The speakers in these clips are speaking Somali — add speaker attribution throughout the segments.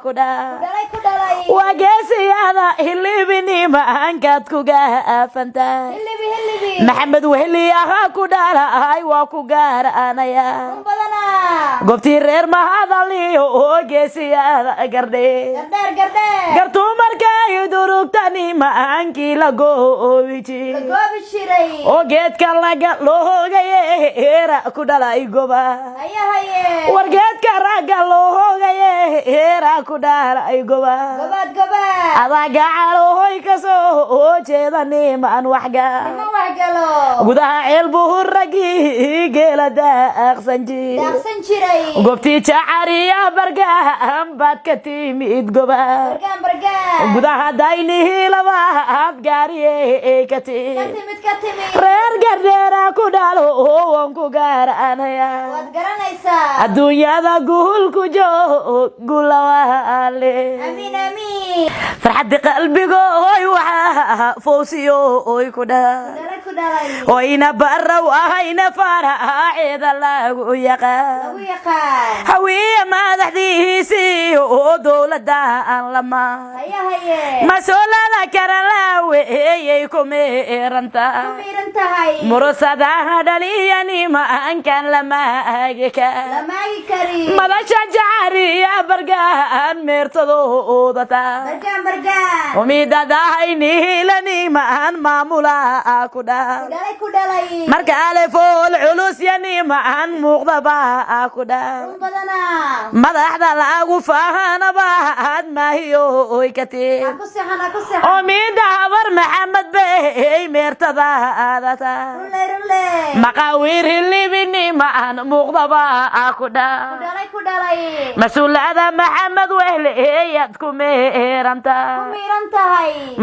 Speaker 1: kuda wagesi hada hilibini ma ankad kuga afanta maxamed wehli aha kudala ay wa ku gaaranaya gobti reer ma hadaliyo ogesi hada garde gartu markay durugtani ma anki lago ogeedka laga loogaye era kudala igoba wargeedka raga loogaye era kudala igoba adaga calohoy kaso jeedani ma an waxga gudaha elbu ragi geelada aqsanji gobti jaariya barga bad ka timid goba gudaha daynihi laba gaariye kati reer gardeera ku dhalo waan ku gaaranaya wad garanaysa adduunyada guul ku joog gulawaale amiin amiin farxad qalbigo hoy waxa foosiyo oy ku dhalay oyna baraw ahayna faraacida lagu yaqaan hawiye madaxdiisi oo dawladda aan lama masolada karalawe ay kumeeranta murasada hadaliyani ma ankan lama kari madasha jaariya bargaan meertado odata umidada hayni lani ma an maamula kuda marka ale fool culus yani ma an muqdaba kuda madaxda lagu fahanaba ad ma hiyo oy kati umida war maxamed bay meertada adata maqawir hilibini ma an muqdaba kuda masuulada maxamed wehle yad kumeeranta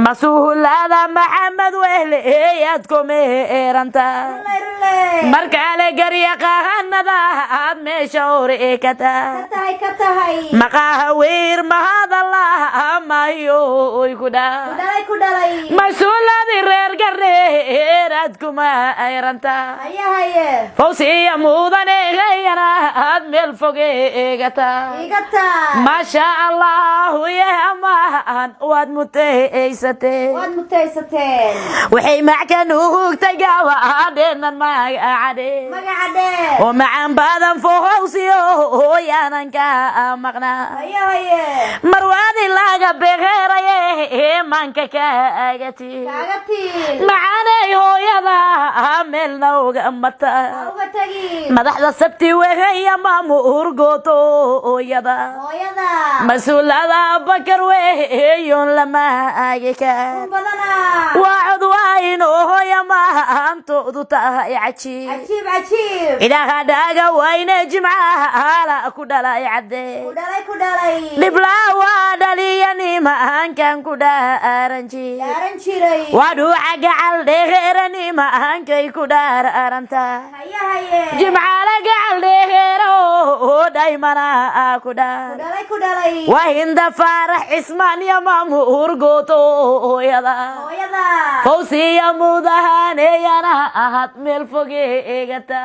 Speaker 1: masuulada maxamed wehle yad kumeeranta markale garyaqahanada ad meeshore kata maqawir mahadallah amayo oy kuda masuuladi reer gardeerad kuma ayranta fawsiya mudane gayana ad meel foge egata ma sha Allah ya amaan wad mutaysate waxay mackan hugtay gawadeenan magacade oo macaan badan fawsiyo yaanan ka maqna marwadi laga beeraye manka ka agati macaanay hooyada meel nooga mata madaxda sabti weeya maamur gooto hooyada masuulada bakar weeyon lama agika waad wayn hooya ma antoodu tahay cajiib ilaaha daaga wayna jimcaha ku dhalay cadde libla waa dhaliyani ma ankan ku dhaaranji wadu gacal dheerani ma ankay ku dhaaranta jimcaala gacal dheero daymana ku dhalay wahinda farax ismaan ya maamur gooto hooyada fawsiya mudahane yana ahad meel foge egata